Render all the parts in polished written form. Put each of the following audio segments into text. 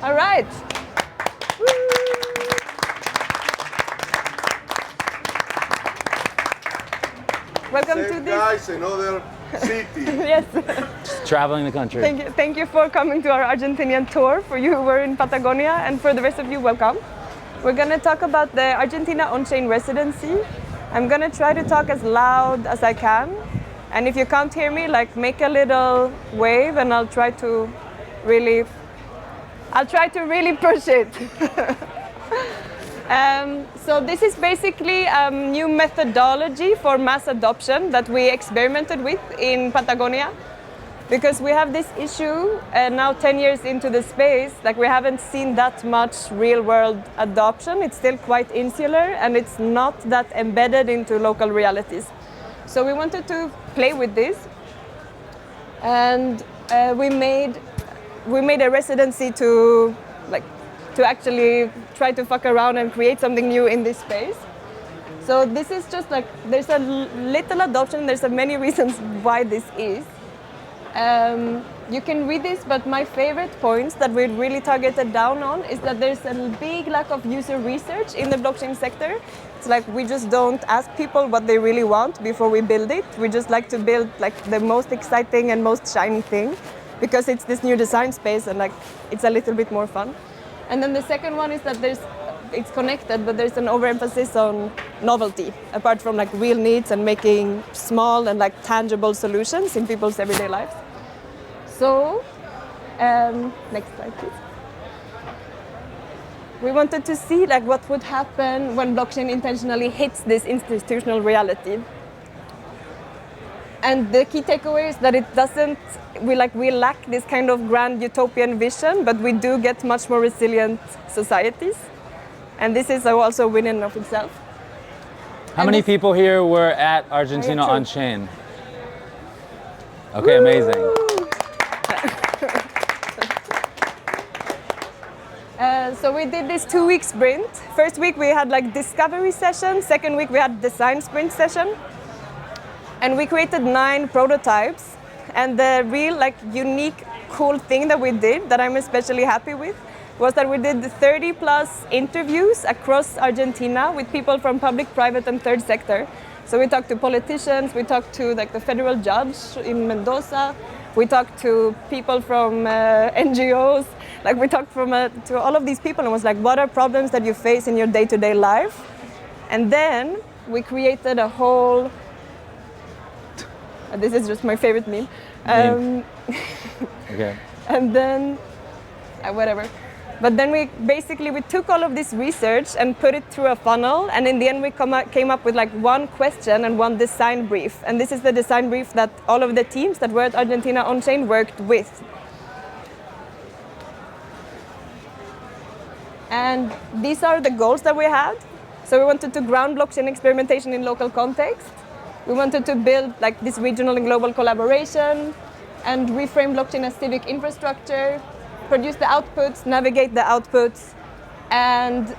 All right. Welcome to this. Guys, another city. Yes. Just traveling the country. Thank you for coming to our Argentinian tour. For you who were in Patagonia, and for the rest of you, welcome. We're gonna talk about the Argentina Onchain residency. I'm gonna try to talk as loud as I can, and if you can't hear me, like make a little wave, and I'll try to really push it. So this is basically a new methodology for mass adoption that we experimented with in Patagonia, because we have this issue now 10 years into the space, like we haven't seen that much real world adoption. It's still quite insular and it's not that embedded into local realities. So we wanted to play with this, and we made a residency to actually try to fuck around and create something new in this space. So this is just like, there's a little adoption, there's many reasons why this is. You can read this, but my favorite points that we really targeted down on is that there's a big lack of user research in the blockchain sector. It's like we just don't ask people what they really want before we build it. We just like to build like the most exciting and most shiny thing, because it's this new design space and like it's a little bit more fun. And then the second one is that it's connected, but there's an overemphasis on novelty, apart from like real needs and making small and like tangible solutions in people's everyday lives. So, next slide, please. We wanted to see like what would happen when blockchain intentionally hits this institutional reality. And the key takeaway is that it doesn't, we lack this kind of grand utopian vision, but we do get much more resilient societies. And this is also a win in of itself. How many people here were at Argentina Onchain? Okay, amazing. So we did this 2-week sprint. First week we had like discovery session. Second week we had design sprint session. And we created 9 prototypes. And the real like unique cool thing that we did that I'm especially happy with was that we did 30 plus interviews across Argentina with people from public, private and third sector. So we talked to politicians, we talked to like the federal judge in Mendoza, we talked to people from NGOs, like we talked to all of these people and was like, what are problems that you face in your day-to-day life? And then we created a whole, this is just my favorite meme. Okay. And then, whatever. But then we took all of this research and put it through a funnel, and in the end we came up with like one question and one design brief. And this is the design brief that all of the teams that were at Argentina Onchain worked with. And these are the goals that we had. So we wanted to ground blockchain experimentation in local context. We wanted to build like this regional and global collaboration and reframe blockchain as civic infrastructure, produce the outputs, navigate the outputs, and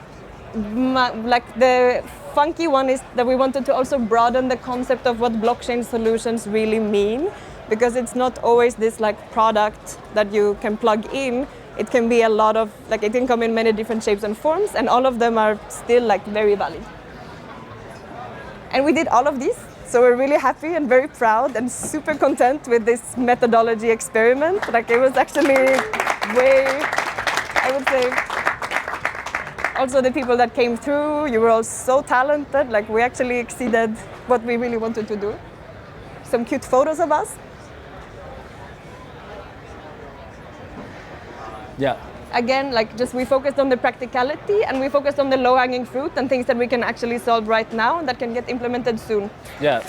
like the funky one is that we wanted to also broaden the concept of what blockchain solutions really mean, because it's not always this like product that you can plug in. It can be a lot of, like it can come in many different shapes and forms, and all of them are still like very valid. And we did all of these. So we're really happy and very proud and super content with this methodology experiment. Like it was actually I would say, also the people that came through, you were all so talented. Like we actually exceeded what we really wanted to do. Some cute photos of us. Yeah. Again, like just we focused on the practicality and we focused on the low-hanging fruit and things that we can actually solve right now and that can get implemented soon. Yeah,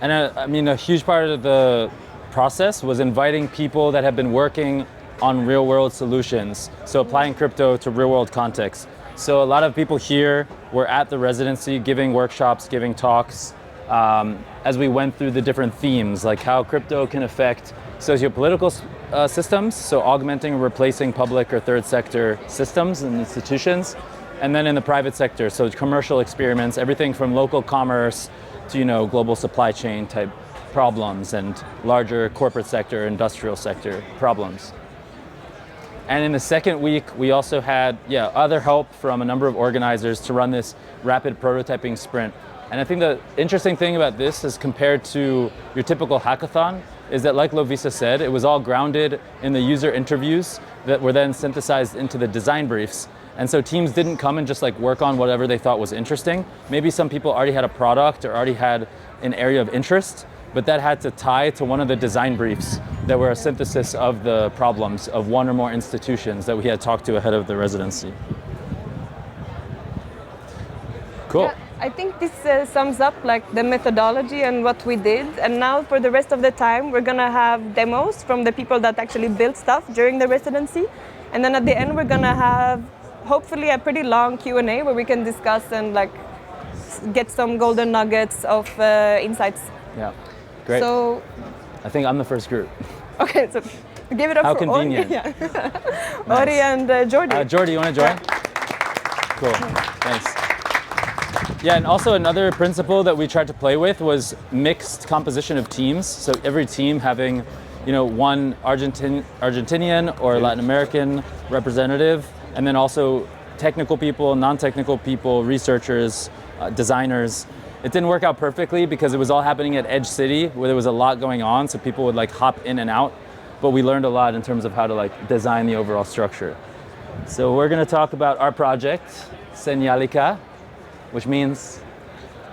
and I mean a huge part of the process was inviting people that have been working on real-world solutions, so applying crypto to real-world context. So a lot of people here were at the residency giving workshops, giving talks, as we went through the different themes, like how crypto can affect sociopolitical systems, so augmenting or replacing public or third sector systems and institutions, and then in the private sector, so commercial experiments, everything from local commerce to global supply chain type problems and larger corporate sector, industrial sector problems. And in the second week, we also had other help from a number of organizers to run this rapid prototyping sprint. And I think the interesting thing about this is compared to your typical hackathon is that, like Lovisa said, it was all grounded in the user interviews that were then synthesized into the design briefs. And so teams didn't come and just like work on whatever they thought was interesting. Maybe some people already had a product or already had an area of interest, but that had to tie to one of the design briefs that were a synthesis of the problems of one or more institutions that we had talked to ahead of the residency. Cool. Yeah, I think this sums up like the methodology and what we did. And now for the rest of the time, we're gonna have demos from the people that actually built stuff during the residency. And then at the end, we're gonna have hopefully a pretty long Q&A where we can discuss and like get some golden nuggets of insights. Yeah, great. So I think I'm the first group. Okay, so give it up How for convenient. Ori, yeah. Nice. Ori and Jordi. Jordi, you want to join? Cool, thanks. Yeah, and also another principle that we tried to play with was mixed composition of teams. So every team having, one Argentinian or Latin American representative, and then also technical people, non-technical people, researchers, designers. It didn't work out perfectly because it was all happening at Edge City where there was a lot going on, so people would like hop in and out. But we learned a lot in terms of how to like design the overall structure. So we're going to talk about our project, Señalica, which means?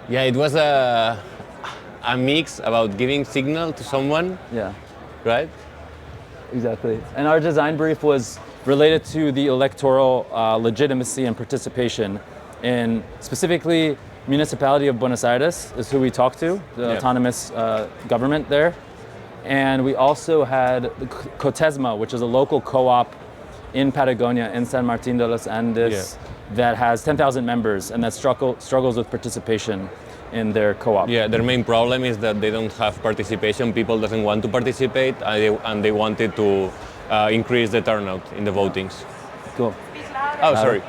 Yeah, it was a mix about giving signal to someone. Yeah. Right? Exactly. And our design brief was related to the electoral legitimacy and participation in specifically municipality of Buenos Aires is who we talked to, the autonomous government there. And we also had Cotesma, which is a local co-op in Patagonia, in San Martin de los Andes, that has 10,000 members and that struggles with participation in their co-op. Yeah, their main problem is that they don't have participation. People doesn't want to participate, and they wanted to increase the turnout in the votings. Cool. Oh, sorry.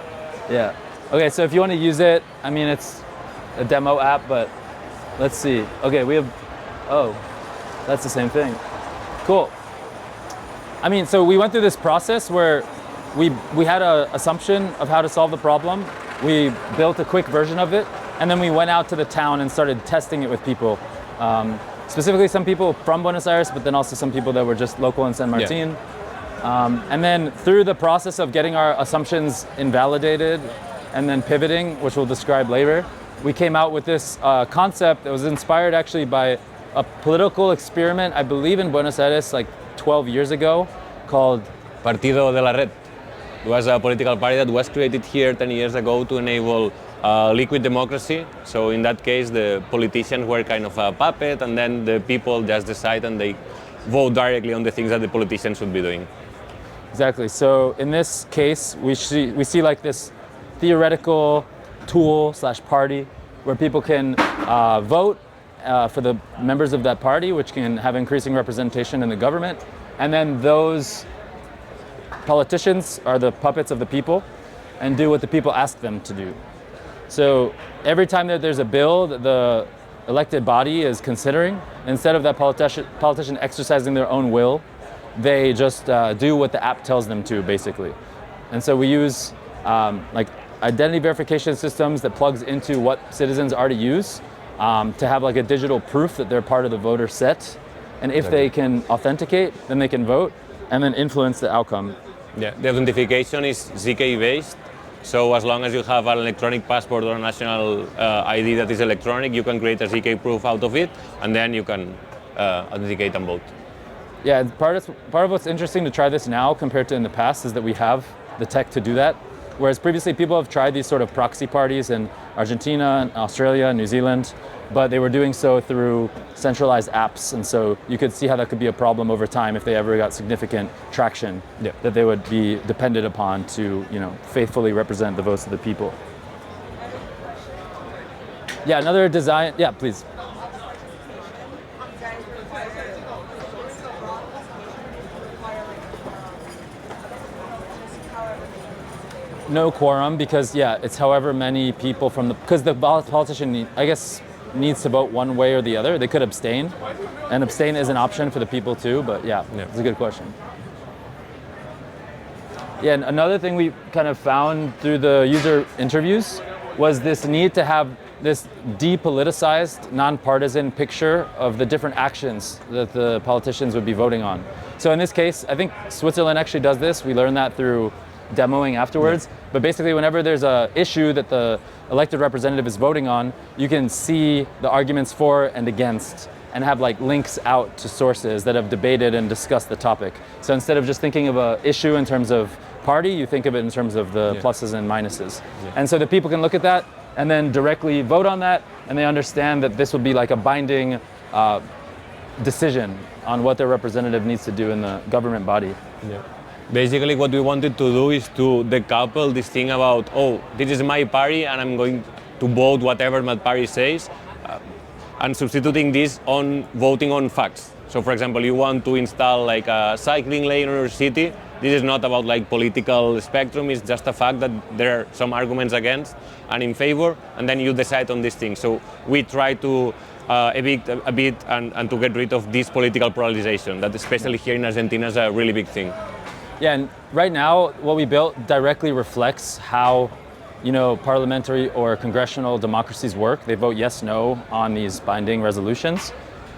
Yeah. Okay, so if you want to use it, I mean, it's a demo app, but let's see. Okay, we have, that's the same thing. Cool. I mean, so we went through this process where we had an assumption of how to solve the problem. We built a quick version of it, and then we went out to the town and started testing it with people. Specifically some people from Buenos Aires, but then also some people that were just local in San Martin. And then through the process of getting our assumptions invalidated and then pivoting, which we'll describe later, we came out with this concept that was inspired actually by a political experiment, I believe in Buenos Aires like 12 years ago, called Partido de la Red. It was a political party that was created here 10 years ago to enable liquid democracy. So in that case, the politicians were kind of a puppet, and then the people just decide and they vote directly on the things that the politicians should be doing. Exactly. So in this case, we see like this theoretical tool / party where people can vote for the members of that party, which can have increasing representation in the government. And then those politicians are the puppets of the people and do what the people ask them to do. So every time that there's a bill that the elected body is considering, instead of that politician exercising their own will, they just do what the app tells them to, basically. And so we use like identity verification systems that plugs into what citizens already use to have like a digital proof that they're part of the voter set. And if they can authenticate, then they can vote and then influence the outcome. Yeah, the authentication is ZK based. So as long as you have an electronic passport or a national ID that is electronic, you can create a ZK proof out of it, and then you can authenticate and vote. Yeah, part of what's interesting to try this now compared to in the past is that we have the tech to do that. Whereas previously people have tried these sort of proxy parties in Argentina, Australia, New Zealand, but they were doing so through centralized apps. And so you could see how that could be a problem over time if they ever got significant traction, that they would be dependent upon to, faithfully represent the votes of the people. Yeah, another design, yeah, please. No quorum because it's however many people from because the politician needs to vote one way or the other. They could abstain, and abstain is an option for the people too. But it's a good question. Yeah, and another thing we kind of found through the user interviews was this need to have this depoliticized, non-partisan picture of the different actions that the politicians would be voting on. So in this case, I think Switzerland actually does this. We learned that through demoing afterwards. Yeah. But basically, whenever there's an issue that the elected representative is voting on, you can see the arguments for and against, and have like links out to sources that have debated and discussed the topic. So instead of just thinking of an issue in terms of party, you think of it in terms of the pluses and minuses. Yeah. And so the people can look at that and then directly vote on that, and they understand that this will be like a binding decision on what their representative needs to do in the government body. Yeah. Basically, what we wanted to do is to decouple this thing about, oh, this is my party and I'm going to vote whatever my party says, and substituting this on voting on facts. So for example, you want to install like a cycling lane in your city. This is not about like political spectrum, it's just a fact that there are some arguments against and in favor, and then you decide on these things. So we try to evict a bit and to get rid of this political polarization that especially here in Argentina is a really big thing. Yeah, and right now what we built directly reflects how, you know, parliamentary or congressional democracies work. They vote yes, no on these binding resolutions.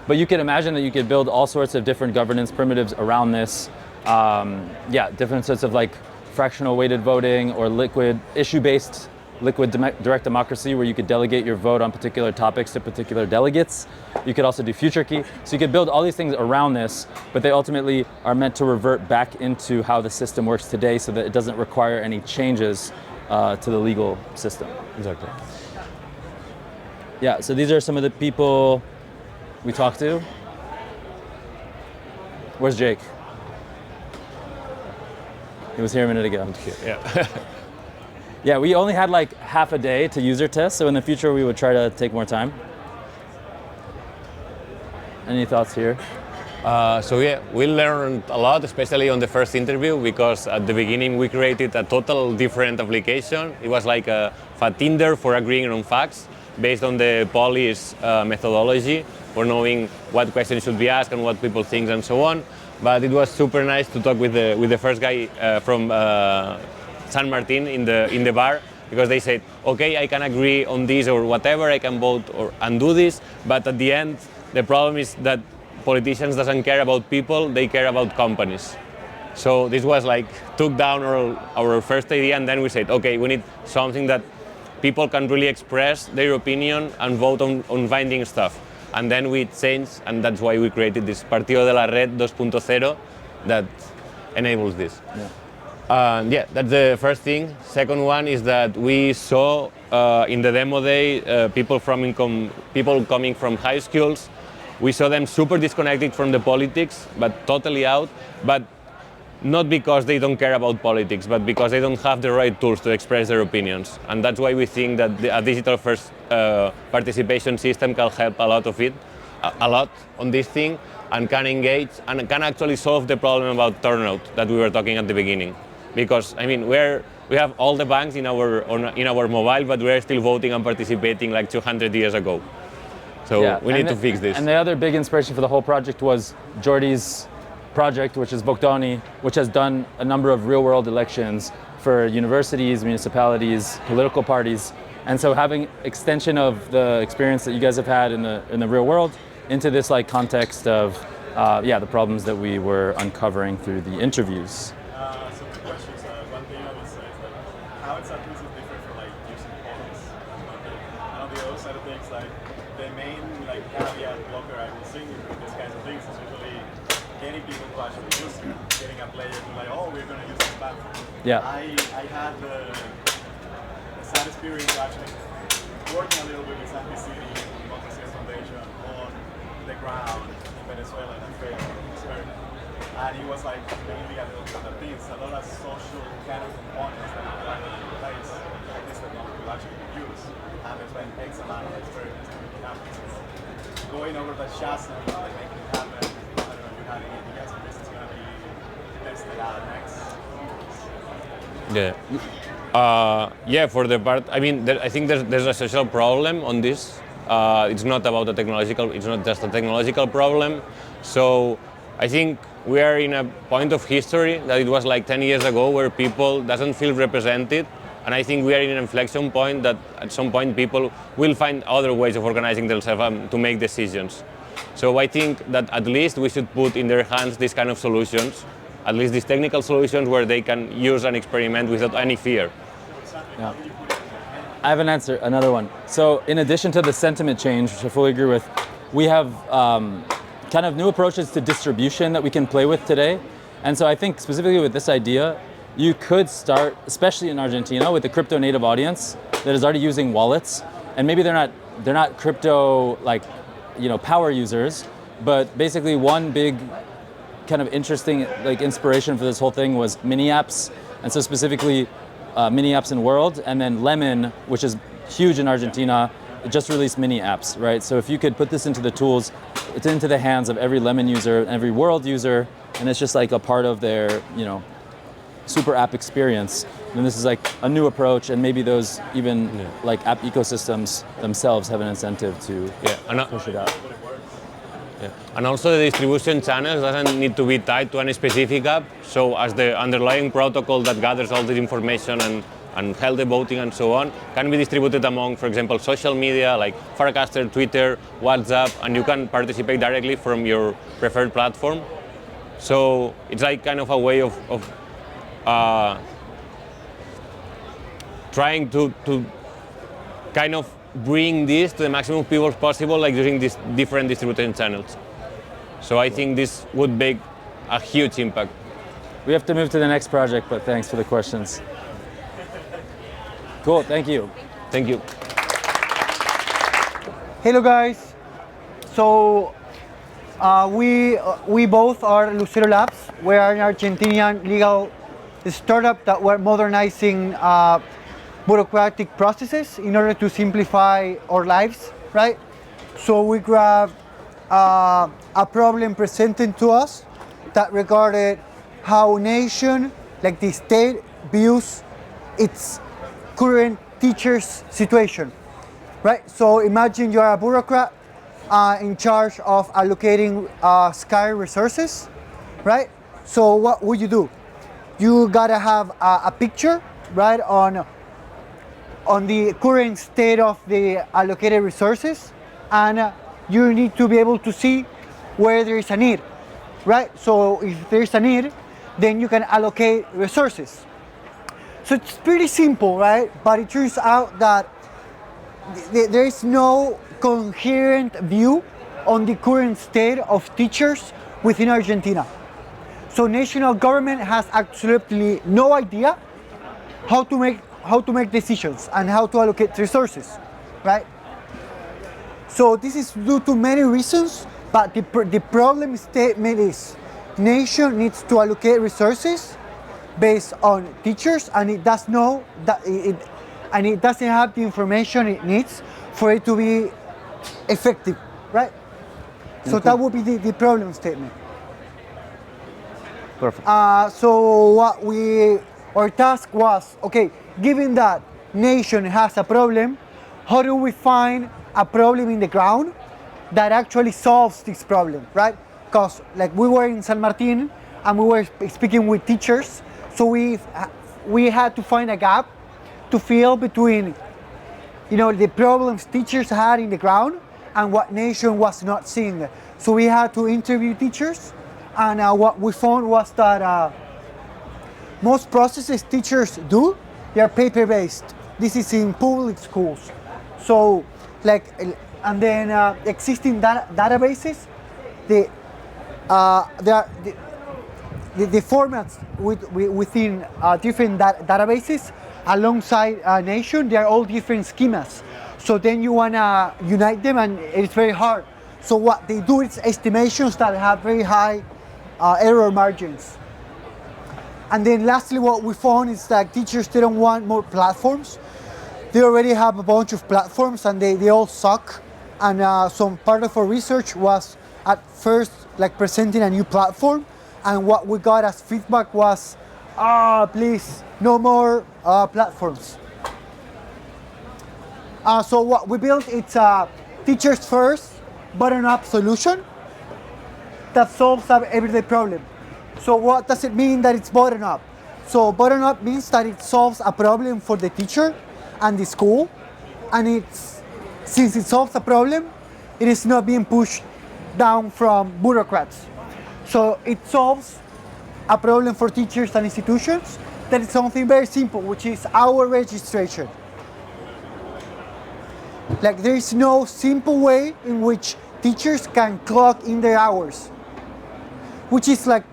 But you can imagine that you could build all sorts of different governance primitives around this. Different sorts of like fractional weighted voting or liquid issue-based liquid direct democracy where you could delegate your vote on particular topics to particular delegates. You could also do future key. So you could build all these things around this, but they ultimately are meant to revert back into how the system works today so that it doesn't require any changes to the legal system. Exactly. Yeah, so these are some of the people we talked to. Where's Jake? He was here a minute ago. Yeah. Yeah, we only had like half a day to user test, so in the future we would try to take more time. Any thoughts here? We learned a lot, especially on the first interview, because at the beginning we created a total different application. It was like a Tinder for agreeing on facts, based on the Polis methodology for knowing what questions should be asked and what people think and so on. But it was super nice to talk with the first guy from San Martin in the bar, because they said, okay, I can agree on this or whatever, I can vote and do this, but at the end, the problem is that politicians doesn't care about people, they care about companies. So this was like, took down our first idea, and then we said, okay, we need something that people can really express their opinion and vote on binding stuff. And then we changed, and that's why we created this Partido de la Red 2.0 that enables this. Yeah. That's the first thing. Second one is that we saw in the demo day people coming from high schools. We saw them super disconnected from the politics, but totally out. But not because they don't care about politics, but because they don't have the right tools to express their opinions. And that's why we think that a digital first participation system can help a lot on this thing, and can engage and can actually solve the problem about turnout that we were talking at the beginning. Because I mean, we have all the banks in our mobile, but we're still voting and participating like 200 years ago. So we need to fix this. And the other big inspiration for the whole project was Jordi's project, which is Devconnect, which has done a number of real-world elections for universities, municipalities, political parties. And so having extension of the experience that you guys have had in the real world into this like context of the problems that we were uncovering through the interviews. So two questions. One thing I would say is like, how exactly is it different from like using polis? And on the other side of things, like the main like caveat blocker I will see with these kinds of things is usually getting people to actually use it, getting a player to like, oh, we're going to use this platform. Yeah. I had the sad experience actually working a little bit with San City Democracy Foundation on the ground in Venezuela in a failed experiment. And it was like mainly a little bit of things, a lot of social kind of components that are in place that this technology will actually be used. And there's been X amount of experiments to make it happen. So going over the chassis and making it happen, I don't know if you had anything else, but this is going to be tested out next. For the part, I mean, I think there's a social problem on this. It's not just a technological problem. So I think we are in a point of history that it was like 10 years ago where people doesn't feel represented. And I think we are in an inflection point that at some point people will find other ways of organizing themselves to make decisions. So I think that at least we should put in their hands these kind of solutions, at least these technical solutions where they can use and experiment without any fear. Yeah. I have an answer, another one. So in addition to the sentiment change, which I fully agree with, we have kind of new approaches to distribution that we can play with today. And so I think specifically with this idea, you could start, especially in Argentina, with the crypto native audience that is already using wallets. And maybe they're not crypto like, power users, but basically one big kind of interesting like inspiration for this whole thing was mini apps. And so specifically mini apps in world, and then Lemon, which is huge in Argentina, just released mini apps, right? So if you could put this into the tools, it's into the hands of every Lemon user, every world user, and it's just like a part of their, super app experience. And this is like a new approach, and maybe those even like app ecosystems themselves have an incentive to push it out. Yeah. And also the distribution channels doesn't need to be tied to any specific app. So as the underlying protocol that gathers all this information and held the voting and so on can be distributed among, for example, social media like Farcaster, Twitter, WhatsApp, and you can participate directly from your preferred platform. So it's like kind of a way of trying to kind of bring this to the maximum people possible, like using these different distribution channels. So I think this would make a huge impact. We have to move to the next project, but thanks for the questions. Cool, thank you. Thank you. Hello guys. So we both are Lucero Labs. We are an Argentinian legal startup that we're modernizing bureaucratic processes in order to simplify our lives, right? So we grab a problem presented to us that regarded how a nation, like the state, views its current teachers' situation, right? So imagine you're a bureaucrat in charge of allocating scarce resources, right? So what would you do? You gotta have a picture, right, on the current state of the allocated resources, and you need to be able to see where there is a need, right? So if there is a need, then you can allocate resources. So it's pretty simple, right? But it turns out that there is no coherent view on the current state of teachers within Argentina. So national government has absolutely no idea how to make decisions and how to allocate resources, right? So this is due to many reasons, but the problem statement is nation needs to allocate resources based on teachers, and it does know that it doesn't have the information it needs for it to be effective, right? So that would be the problem statement. Perfect. So our task was, okay, given that nation has a problem, how do we find a problem in the ground that actually solves this problem, right? Because like we were in San Martin and we were speaking with teachers, so we had to find a gap to fill between, the problems teachers had in the ground and what nation was not seeing. So we had to interview teachers, and what we found was that most processes teachers do, they are paper-based. This is in public schools. So, and then existing databases, the formats within different databases alongside nation, they are all different schemas. So then you wanna unite them, and it's very hard. So what they do is estimations that have very high error margins. And then lastly, what we found is that teachers didn't want more platforms. They already have a bunch of platforms and they all suck. And some part of our research was at first presenting a new platform. And what we got as feedback was, please, no more platforms. So what we built, it's a teachers first, bottom-up solution that solves an everyday problem. So what does it mean that it's bottom up? So bottom up means that it solves a problem for the teacher and the school, and since it solves a problem, it is not being pushed down from bureaucrats. So it solves a problem for teachers and institutions that is something very simple, which is our registration. Like there is no simple way in which teachers can clock in their hours, which is like,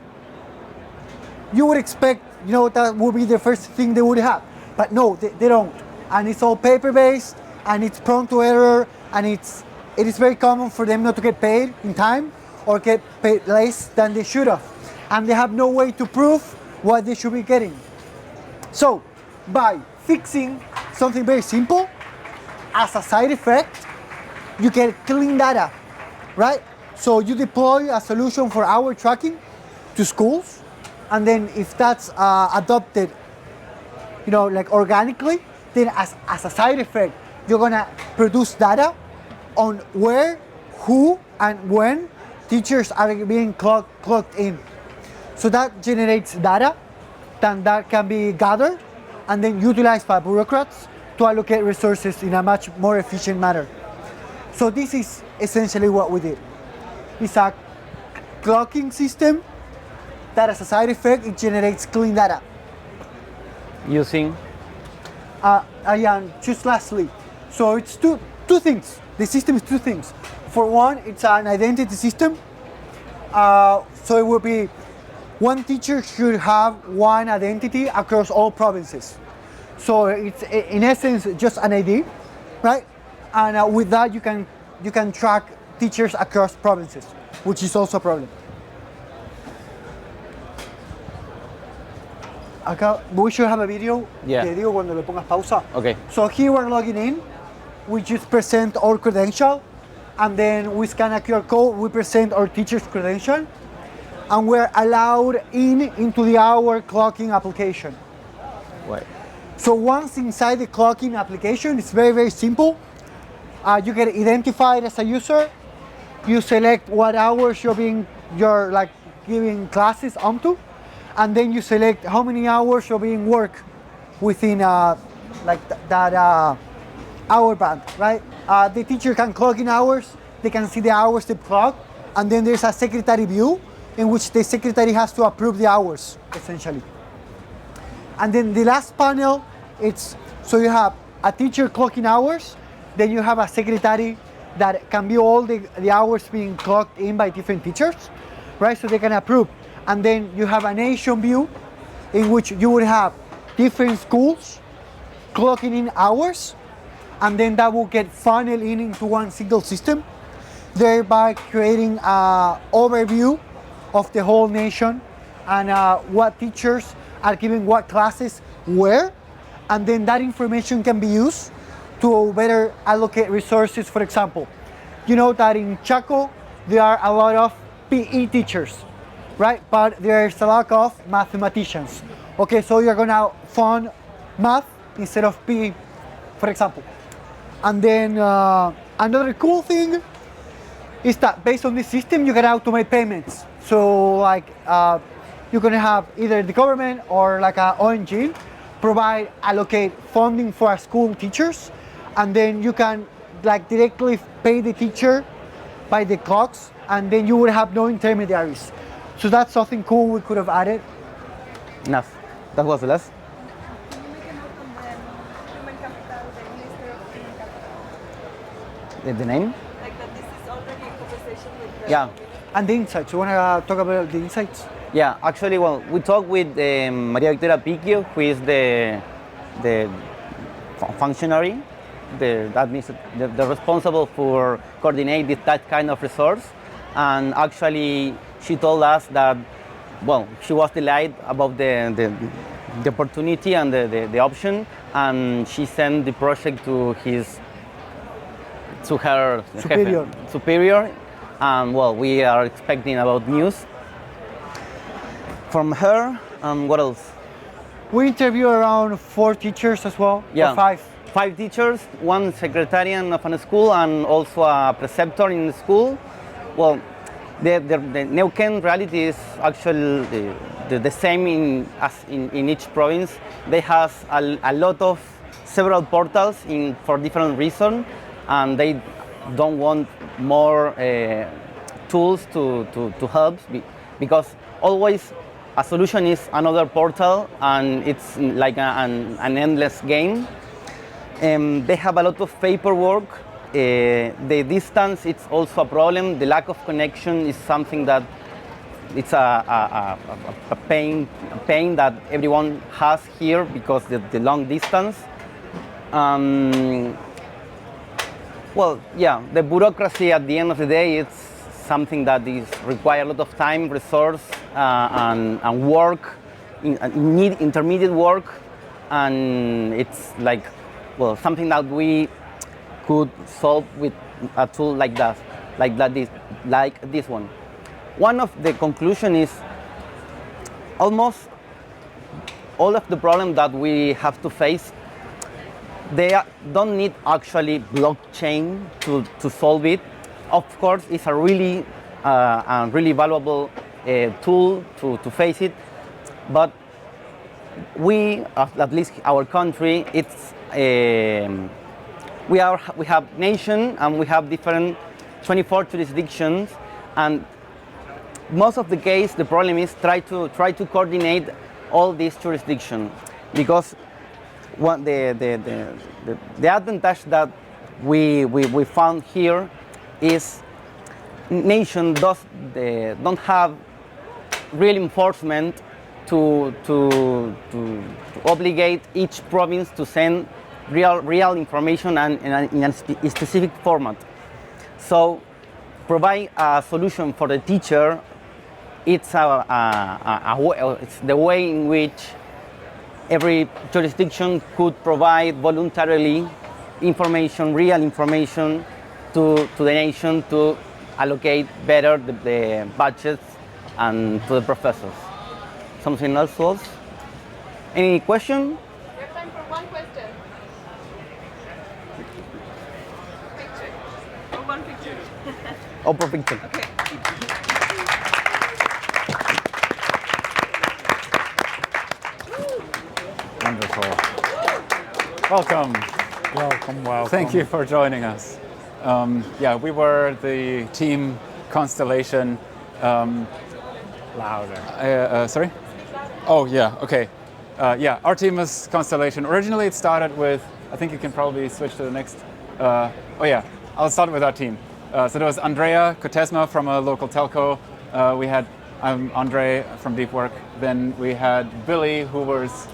you would expect, that would be the first thing they would have. But no, they don't. And it's all paper-based, and it's prone to error, and it is very common for them not to get paid in time or get paid less than they should have. And they have no way to prove what they should be getting. So, by fixing something very simple, as a side effect, you get clean data, right? So you deploy a solution for hour tracking to schools, and then if that's adopted, like organically, then as a side effect, you're gonna produce data on where, who, and when teachers are being clocked in. So that generates data, then that can be gathered and then utilized by bureaucrats to allocate resources in a much more efficient manner. So this is essentially what we did. It's a clocking system that as a side effect, it generates clean data. Using? Just lastly, so it's two things. The system is two things. For one, it's an identity system. So it will be one teacher should have one identity across all provinces. So it's in essence just an ID, right? And with that you can track teachers across provinces, which is also a problem. Acá, we should have a video. Yeah. Te digo cuando le pongas pausa. Okay. So here we're logging in. We just present our credential, and then we scan a QR code. We present our teacher's credential, and we're allowed into the hour clocking application. Right. So once inside the clocking application, it's very, very simple. You get identified as a user. You select what hours you're giving classes onto, and then you select how many hours you're being worked within that hour band, right? The teacher can clock in hours. They can see the hours they clock, and then there's a secretary view in which the secretary has to approve the hours, essentially. And then the last panel, so you have a teacher clocking hours, then you have a secretary that can view all the hours being clocked in by different teachers, right? So they can approve. And then you have a nation view in which you would have different schools clocking in hours, and then that will get funneled into one single system, thereby creating an overview of the whole nation and what teachers are giving what classes where, and then that information can be used to better allocate resources. For example, you know that in Chaco there are a lot of PE teachers, right? But there's a lack of mathematicians. Okay, so you're gonna fund math instead of PE, for example. And then another cool thing is that based on this system, you can automate payments. So like you're gonna have either the government or like an ONG allocate funding for school teachers, and then you can like directly pay the teacher by the clocks, and then you would have no intermediaries. So that's something cool we could have added. Enough. That was the last. The name? Like that this is already a conversation with the... Yeah. And the insights. You wanna talk about the insights? Yeah, actually, well, we talked with Maria Victoria Picchio, who is the functionary, the responsible for coordinate that kind of resource. And actually, she told us that, well, she was delighted about the opportunity and the option, and she sent the project to her superior. And well, we are expecting about news from her. And what else? We interview around 4 teachers as well. Yeah, or 5. 5 teachers, 1 secretarian of a school, and also a preceptor in the school. Well, The Neuquén reality is actually the same as in each province. They have a lot of several portals for different reasons, and they don't want more tools to help because always a solution is another portal, and it's like an endless game. They have a lot of paperwork. The distance, it's also a problem. The lack of connection is something that it's a pain that everyone has here because the long distance. Well, yeah, the bureaucracy at the end of the day, it's something that requires a lot of time, resource, and work, intermediate work, and it's like, well, something that we could solve with a tool like that, like this one. One of the conclusion is almost all of the problems that we have to face, they don't need actually blockchain to solve it. Of course, it's a really valuable tool to face it, but we, at least our country, it's we have nation and we have different 24 jurisdictions, and most of the case the problem is try to coordinate all these jurisdictions, because the advantage that we found here is nation don't have real enforcement to obligate each province to send real information and in a specific format. So provide a solution for the teacher. It's it's the way in which every jurisdiction could provide voluntarily information, real information to the nation to allocate better the budgets and to the professors. Something else? Any question? We have time for one question. Picture. Or one picture. Oh, perfect. Okay. Wonderful. Welcome. Welcome. Thank you for joining us. Yeah, we were the team Constellation. Louder. Sorry? Oh, yeah, okay. Yeah, our team is Constellation. Originally, it started with, I think you can probably switch to the next. Oh, yeah, I'll start with our team. So there was Andrea Kotesma from a local telco. We had Andre from Deep Work. Then we had Billy, who was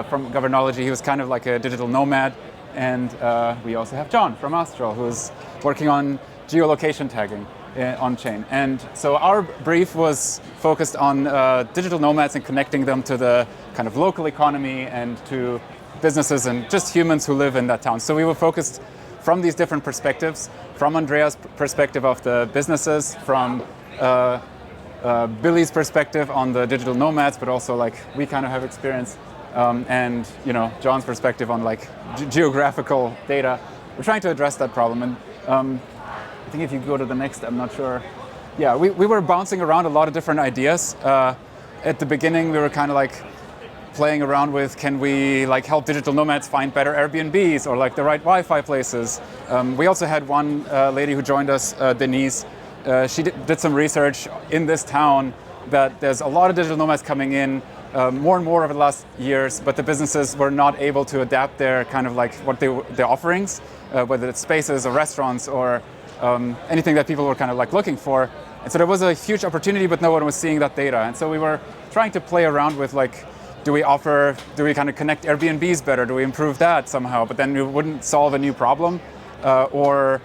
from Governology. He was kind of like a digital nomad. And we also have John from Astral, who's working on geolocation tagging on-chain. And so our brief was focused on digital nomads and connecting them to the kind of local economy and to businesses and just humans who live in that town. So we were focused from these different perspectives, from Andrea's perspective of the businesses, from Billy's perspective on the digital nomads, but also like we kind of have experience, and John's perspective on like geographical data. We're trying to address that problem, and I think if you go to the next, I'm not sure. Yeah, we were bouncing around a lot of different ideas. At the beginning, we were kind of like playing around with, can we like help digital nomads find better Airbnbs or like the right Wi-Fi places? We also had one lady who joined us, Denise. She did some research in this town that there's a lot of digital nomads coming in, more and more over the last years, but the businesses were not able to adapt their kind of like their offerings, whether it's spaces or restaurants or anything that people were kind of like looking for. And so there was a huge opportunity, but no one was seeing that data. And so we were trying to play around with like, do we kind of connect Airbnbs better? Do we improve that somehow? But then we wouldn't solve a new problem. Do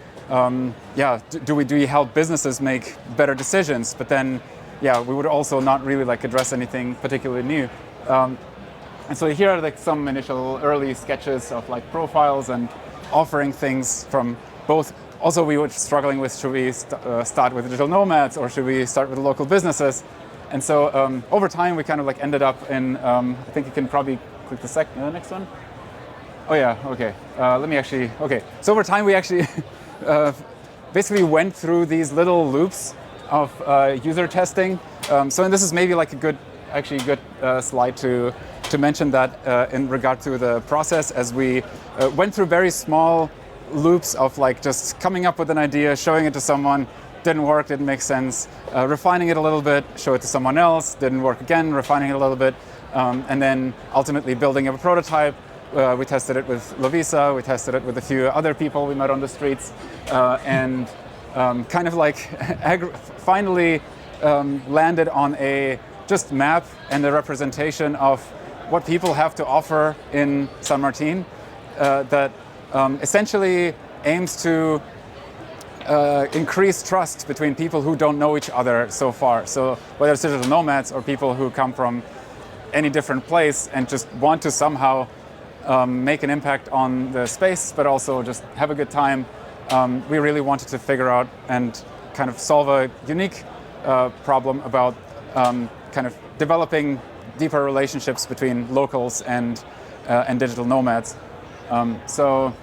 we help businesses make better decisions? But then, yeah, we would also not really like address anything particularly new. And so here are like some initial early sketches of like profiles and offering things from both. Also, we were struggling with, should we start with digital nomads or should we start with local businesses? And so over time, we kind of like ended up in, I think you can probably click the next one. Oh yeah, okay. So over time, we actually basically went through these little loops of user testing. So and this is maybe like a good slide to mention that in regard to the process, as we went through very small loops of like just coming up with an idea, showing it to someone, didn't work, didn't make sense, refining it a little bit, show it to someone else, didn't work again, refining it a little bit, and then ultimately building up a prototype. We tested it with Lovisa, we tested it with a few other people we met on the streets, and kind of like finally landed on a just map and a representation of what people have to offer in San Martin that essentially aims to increase trust between people who don't know each other so far. So whether it's digital nomads or people who come from any different place and just want to somehow make an impact on the space, but also just have a good time, we really wanted to figure out and kind of solve a unique problem about kind of developing deeper relationships between locals and digital nomads. And so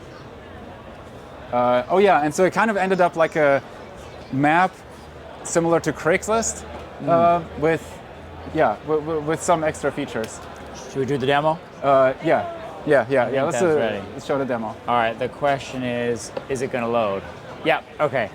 it kind of ended up like a map similar to Craigslist with some extra features. Should we do the demo? Yeah. Let's show the demo. All right, the question is it going to load? Yeah, okay.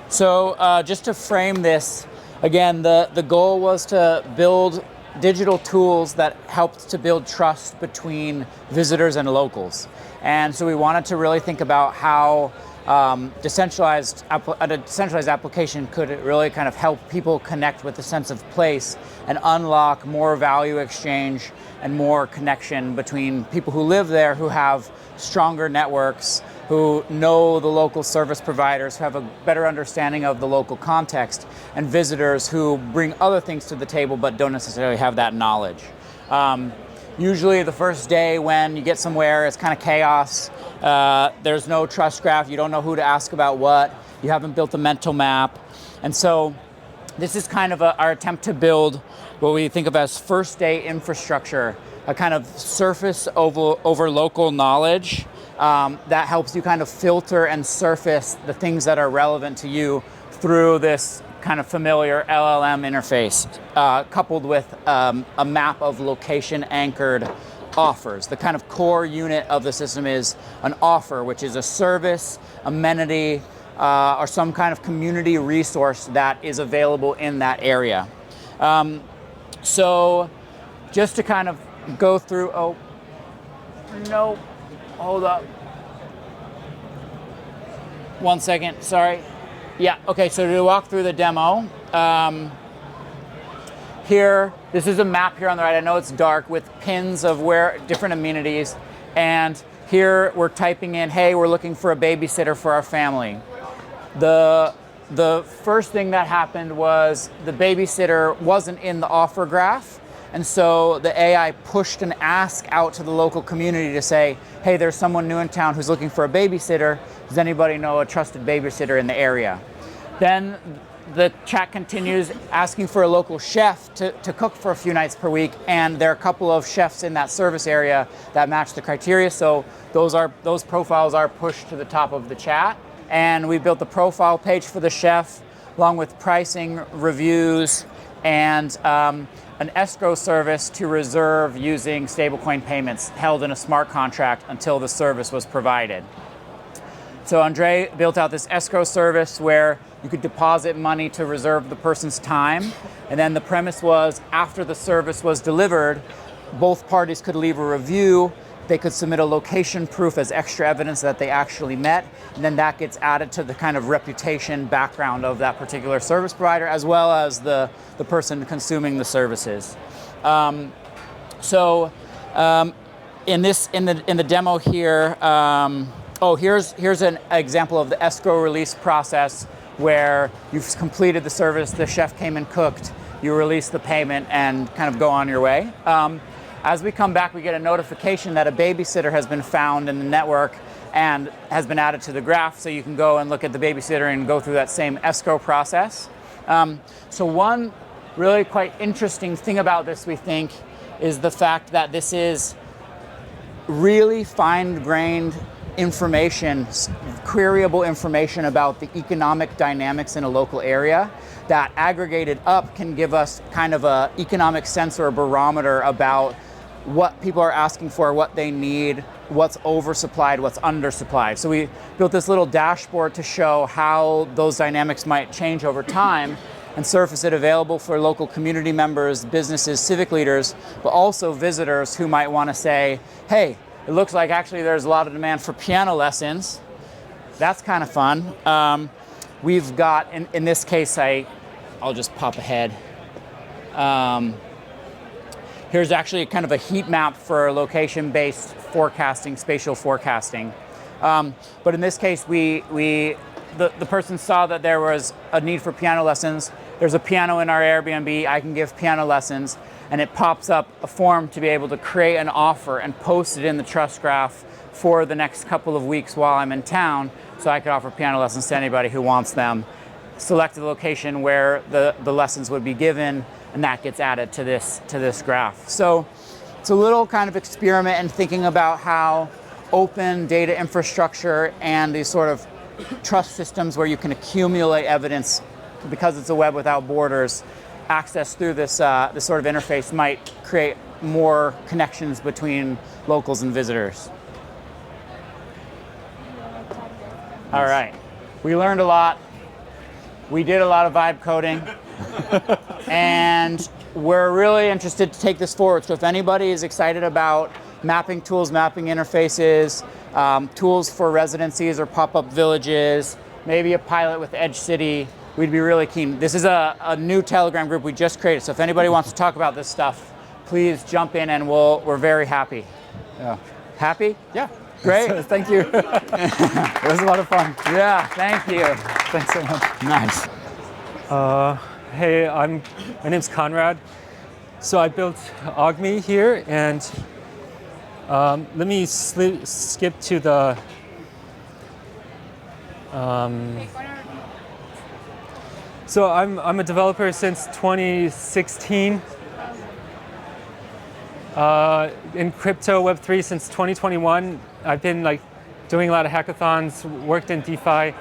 So just to frame this, again, the goal was to build digital tools that helped to build trust between visitors and locals. And so we wanted to really think about how a decentralized application could really kind of help people connect with a sense of place and unlock more value exchange and more connection between people who live there, who have stronger networks, who know the local service providers, who have a better understanding of the local context, and visitors who bring other things to the table but don't necessarily have that knowledge. Usually the first day when you get somewhere, it's kind of chaos. There's no trust graph. You don't know who to ask about what. You haven't built a mental map. And so this is kind of our attempt to build what we think of as first day infrastructure, a kind of surface over local knowledge that helps you kind of filter and surface the things that are relevant to you through this kind of familiar LLM interface, coupled with a map of location-anchored offers. The kind of core unit of the system is an offer, which is a service, amenity, or some kind of community resource that is available in that area. So just to kind of go through, hold up. 1 second, sorry. Yeah, okay, so to walk through the demo, here, this is a map here on the right. I know it's dark with pins of where different amenities. And here we're typing in, hey, we're looking for a babysitter for our family. The first thing that happened was the babysitter wasn't in the offer graph. And so the AI pushed an ask out to the local community to say, hey, there's someone new in town who's looking for a babysitter. Does anybody know a trusted babysitter in the area? Then the chat continues asking for a local chef to cook for a few nights per week. And there are a couple of chefs in that service area that match the criteria. So those profiles are pushed to the top of the chat. And we built the profile page for the chef, along with pricing, reviews, and an escrow service to reserve using stablecoin payments held in a smart contract until the service was provided. So Andre built out this escrow service where you could deposit money to reserve the person's time. And then the premise was after the service was delivered, both parties could leave a review. They could submit a location proof as extra evidence that they actually met. And then that gets added to the kind of reputation background of that particular service provider, as well as the person consuming the services. In the demo here, here's an example of the escrow release process where you've completed the service, the chef came and cooked, you release the payment and kind of go on your way. As we come back, we get a notification that a babysitter has been found in the network and has been added to the graph, so you can go and look at the babysitter and go through that same escrow process. So one really quite interesting thing about this, we think, is the fact that this is really fine-grained information, queryable information about the economic dynamics in a local area that aggregated up can give us kind of a economic sense or a barometer about what people are asking for, what they need, what's oversupplied, what's undersupplied. So we built this little dashboard to show how those dynamics might change over time and surface it available for local community members, businesses, civic leaders, but also visitors who might want to say, hey, it looks like actually there's a lot of demand for piano lessons. That's kind of fun. We've got, in this case, I'll just pop ahead. Here's actually kind of a heat map for location-based forecasting, spatial forecasting. But in this case, the person saw that there was a need for piano lessons. There's a piano in our Airbnb. I can give piano lessons, and it pops up a form to be able to create an offer and post it in the trust graph for the next couple of weeks while I'm in town, so I could offer piano lessons to anybody who wants them. Select the location where the lessons would be given, and that gets added to this graph. So it's a little kind of experiment in thinking about how open data infrastructure and these sort of trust systems where you can accumulate evidence because it's a web without borders, access through this sort of interface might create more connections between locals and visitors. All right, we learned a lot. We did a lot of vibe coding. And we're really interested to take this forward. So if anybody is excited about mapping tools, mapping interfaces, tools for residencies or pop-up villages, maybe a pilot with Edge City, we'd be really keen. This is a new Telegram group we just created. So if anybody wants to talk about this stuff, please jump in and we're very happy. Yeah. Happy? Yeah. Great. Thank you. It was a lot of fun. Yeah, thank you. Thanks so much. Nice. Hey, my name's Conrad. So I built Augme here, and let me skip to the. So I'm a developer since 2016. In crypto Web3 since 2021. I've been doing a lot of hackathons, worked in DeFi.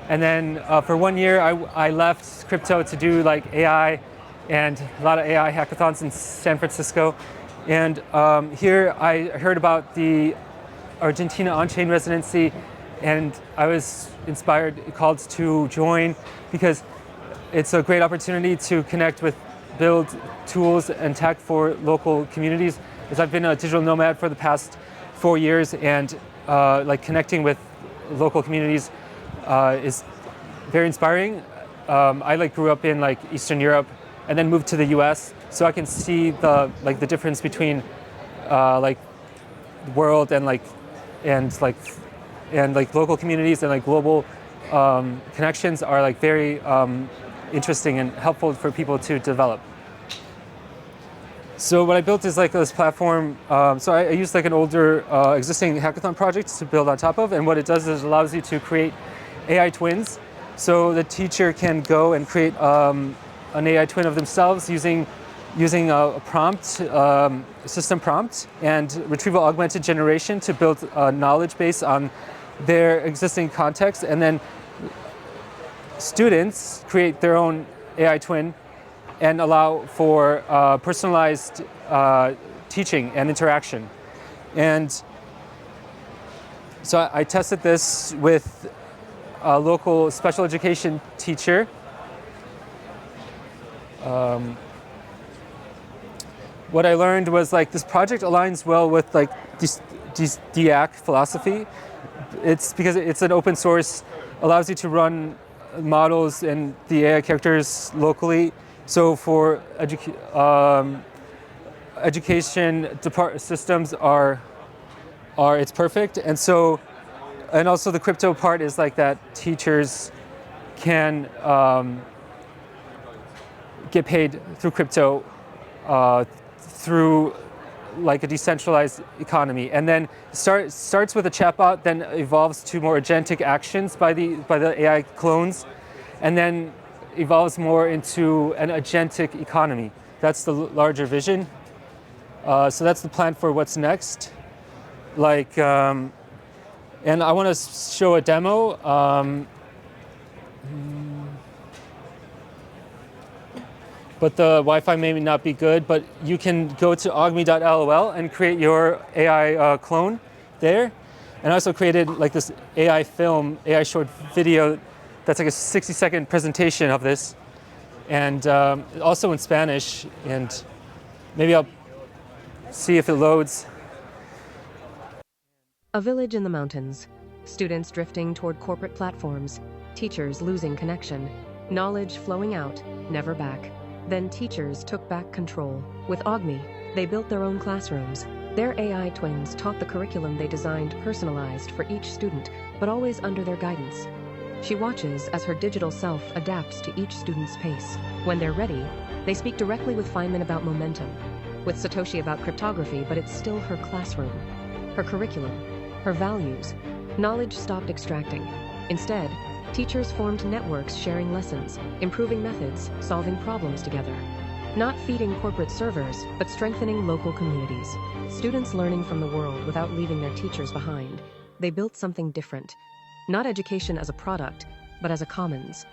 And then for 1 year, I left crypto to do AI and a lot of AI hackathons in San Francisco. And here I heard about the Argentina Onchain residency, and I was inspired, called to join because it's a great opportunity to connect with, build tools and tech for local communities. As I've been a digital nomad for the past 4 years, and connecting with local communities is very inspiring. I grew up in Eastern Europe and then moved to the US, so I can see the difference between the world and local communities and global connections are very interesting and helpful for people to develop. So what I built is this platform. So I used an older existing hackathon project to build on top of, and what it does is it allows you to create AI twins. So the teacher can go and create an AI twin of themselves using a prompt, system prompt, and retrieval augmented generation to build a knowledge base on their existing context, and then students create their own AI twin and allow for personalized teaching and interaction. And so I tested this with a local special education teacher. What I learned was this project aligns well with DIAC philosophy. It's because it's an open source, allows you to run models and the AI characters locally. So for education systems it's perfect. And so, and also the crypto part is that teachers can get paid through crypto through a decentralized economy, and then starts with a chatbot, then evolves to more agentic actions by the AI clones, and then evolves more into an agentic economy. That's the larger vision. So that's the plan for what's next. And I want to show a demo. But the Wi-Fi may not be good, but you can go to augme.lol and create your AI clone there. And I also created like this AI film, AI short video that's like a 60-second presentation of this. And also in Spanish, and maybe I'll see if it loads. A village in the mountains. Students drifting toward corporate platforms. Teachers losing connection. Knowledge flowing out, never back. Then teachers took back control. With Augme, they built their own classrooms. Their AI twins taught the curriculum they designed personalized for each student, but always under their guidance. She watches as her digital self adapts to each student's pace. When they're ready, they speak directly with Feynman about momentum, with Satoshi about cryptography, but it's still her classroom, her curriculum, her values. Knowledge stopped extracting. Instead, teachers formed networks sharing lessons, improving methods, solving problems together. Not feeding corporate servers, but strengthening local communities. Students learning from the world without leaving their teachers behind. They built something different. Not education as a product, but as a commons.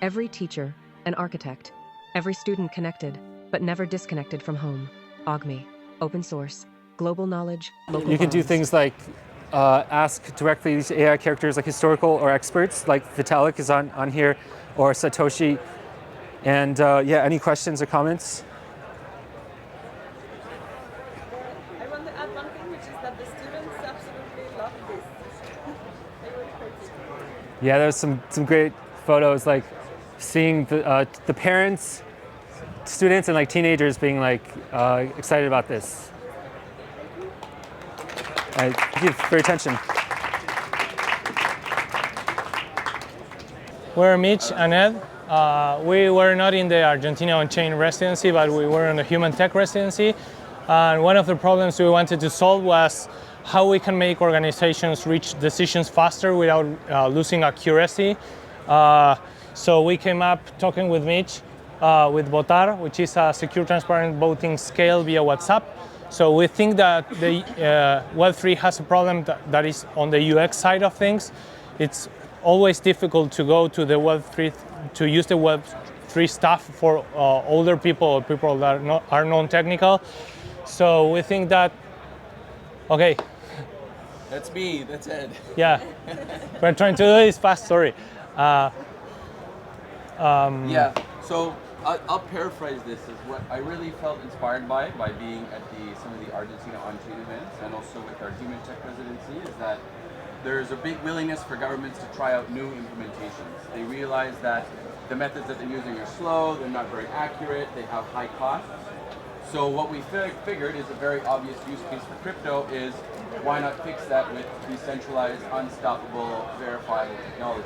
Every teacher, an architect. Every student connected, but never disconnected from home. Augme, open source, global knowledge, local You can do bonds. things like ask directly these AI characters, like historical or experts, like Vitalik is on here, or Satoshi. And yeah, any questions or comments? I want to add one thing, which is that the students absolutely love this. They were crazy. Yeah, there's some great photos, like seeing the parents, students, and like teenagers being like excited about this. Thank you for your attention. We're Mitch and Ed. We were not in the Argentina Onchain residency, but we were in the human tech residency. And one of the problems we wanted to solve was how we can make organizations reach decisions faster without losing accuracy. So we came up talking with Mitch with Votar, which is a secure, transparent voting scale via WhatsApp. So we think that the Web3 has a problem that is on the UX side of things. It's always difficult to go to the Web3, to use the Web3 stuff for older people or people that are non-technical. So we think that, okay. That's me, that's Ed. Yeah, we're trying to do this fast, sorry. Yeah, so I'll paraphrase this as what I really felt inspired by being at some of the Argentina Onchain events and also with our human tech residency is that there's a big willingness for governments to try out new implementations. They realize that the methods that they're using are slow, they're not very accurate, they have high costs. So what we figured is a very obvious use case for crypto is why not fix that with decentralized, unstoppable, verifiable technology.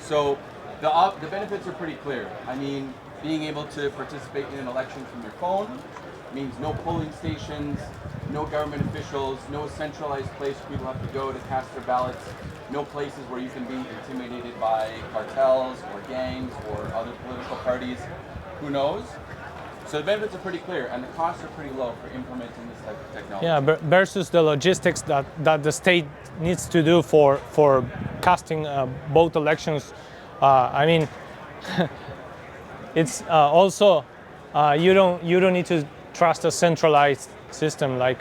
So the benefits are pretty clear. I mean, being able to participate in an election from your phone means no polling stations, no government officials, no centralized place where people have to go to cast their ballots, no places where you can be intimidated by cartels or gangs or other political parties, who knows? So the benefits are pretty clear and the costs are pretty low for implementing this type of technology. Yeah, versus the logistics that the state needs to do for casting both elections. I mean, it's also you don't need to trust a centralized system like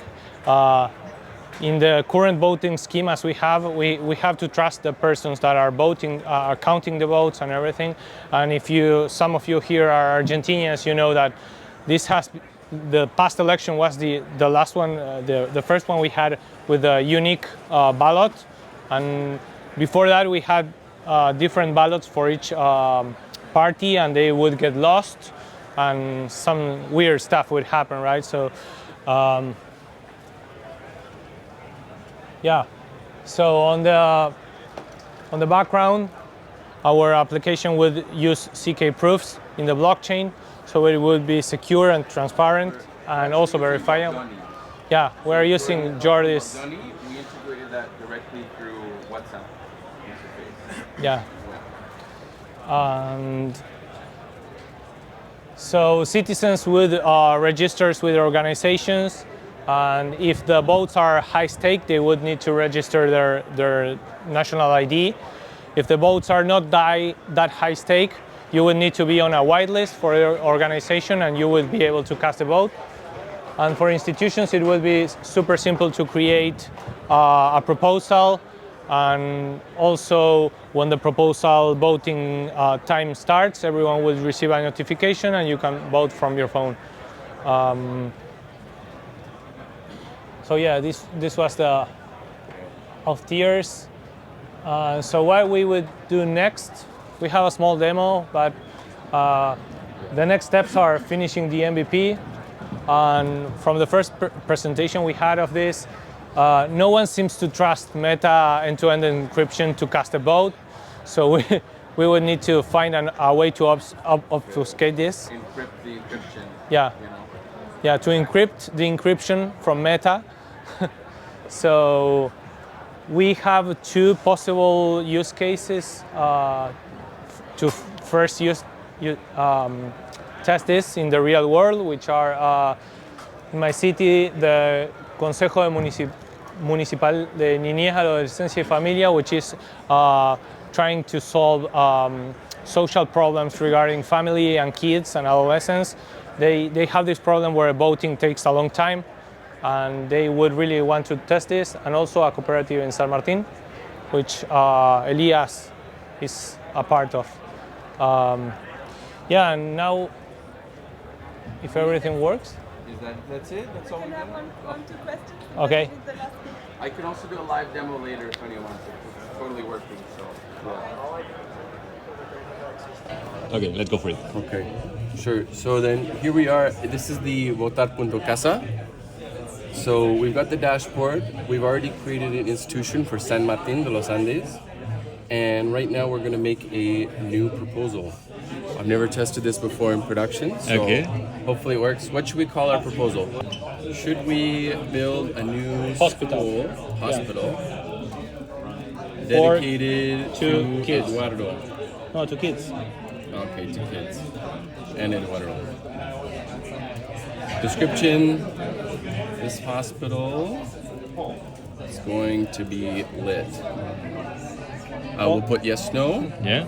in the current voting scheme as we have to trust the persons that are voting, are counting the votes and everything. And if some of you here are Argentinians, you know that the past election was the last one, the first one we had with a unique ballot, and before that we had different ballots for each party, and they would get lost, and some weird stuff would happen, right? So, yeah. So on the background, our application would use CK proofs in the blockchain, so it would be secure and transparent and also verifiable. Yeah, we're using Jordi's. We integrated that directly through WhatsApp interface. Yeah. And so citizens would register with organizations, And if the votes are high stake, they would need to register their national ID. If the votes are not that high stake, you would need to be on a whitelist for your organization and you would be able to cast a vote. And for institutions, it would be super simple to create a proposal, and also when the proposal voting time starts, everyone will receive a notification and you can vote from your phone. So yeah, this was the of tiers. So what we would do next, we have a small demo, but the next steps are finishing the MVP. And from the first presentation we had of this, no one seems to trust Meta end-to-end encryption to cast a vote. So we would need to find a way to obfuscate this. Encrypt the encryption. Yeah. You know? Yeah, to encrypt the encryption from Meta. So we have two possible use cases to first test this in the real world, which are in my city, the Consejo Municipal de Niñez, Adolescencia y Familia, which is trying to solve social problems regarding family and kids and adolescents. They have this problem where voting takes a long time, and they would really want to test this. And also a cooperative in San Martin, which Elias is a part of. Yeah, and now, if everything works. That's it? That's all we Can I do? have one, two questions? Okay. I can also do a live demo later if anyone wants it. It's totally working, so. Yeah. Okay, let's go for it. Okay, sure. So then here we are. This is the votar.casa. So we've got the dashboard. We've already created an institution for San Martin de los Andes. And right now we're going to make a new proposal. I've never tested this before in production, so hopefully it works. What should we call our proposal? Should we build a new hospital dedicated to kids. Eduardo? No, to kids. Okay, to kids. And Eduardo. Description, this hospital is going to be lit. I will put yes, no. Yeah.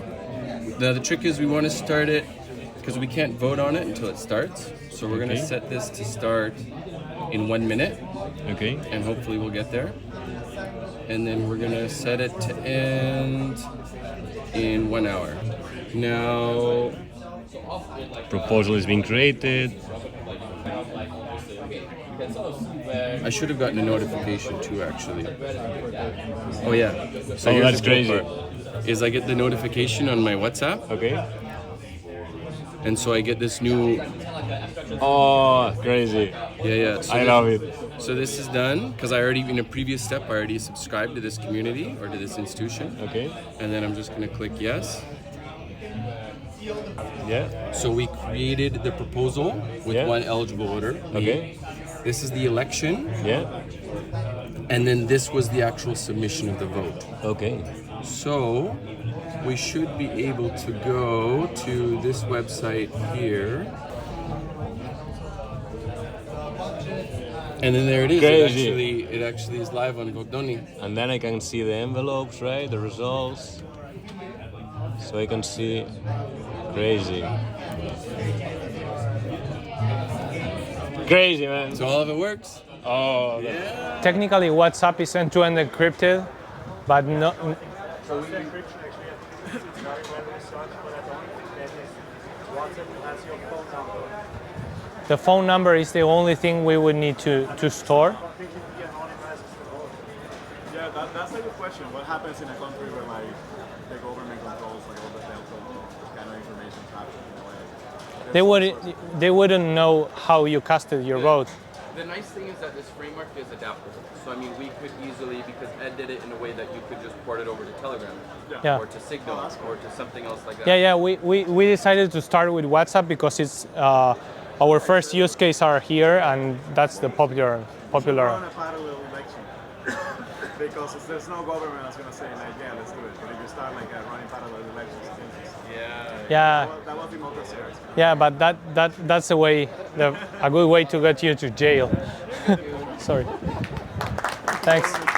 Now the trick is we want to start it because we can't vote on it until it starts. So we're going to set this to start in 1 minute. Okay. And hopefully we'll get there. And then we're going to set it to end in 1 hour. Now, proposal is being created. I should have gotten a notification too, actually. Oh yeah. So Oh, here's that's the cool crazy. part, is I get the notification on my WhatsApp. Okay. And so I get this new. Oh, crazy. Yeah. So I love it. So this is done because I already, in a previous step, I already subscribed to this community or to this institution. Okay. And then I'm just going to click yes. Yeah. So we created the proposal with one eligible voter. Okay. This is the election. Yeah. And then this was the actual submission of the vote. Okay. So we should be able to go to this website here. And then there it is. Crazy. It actually is live on Votoni. And then I can see the envelopes, right? The results. So I can see. Crazy. Crazy, man. So all of it works? Oh, yeah. Technically, WhatsApp is end-to-end encrypted, but no. So we encryption actually starting when we start WhatsApp has your phone number. The phone number is the only thing we would need to store. I don't think you can get anonymized the vote. Yeah, that's a good question. What happens in a country where like the government controls like all the kind of information traffic in a way? They wouldn't know how you casted your vote. The nice thing is that this framework is adaptable. So I mean, we could easily, because Ed did it in a way that you could just port it over to Telegram, Yeah. or to Signal, or to something else like that. Yeah. We decided to start with WhatsApp because it's our first use case are here, and that's the popular. Run a parallel election because if there's no government that's going to say like, yeah, let's do it. But if you start like running parallel elections, Yeah. that would be more serious. Yeah, but that's a good way to get you to jail. Sorry. Thanks.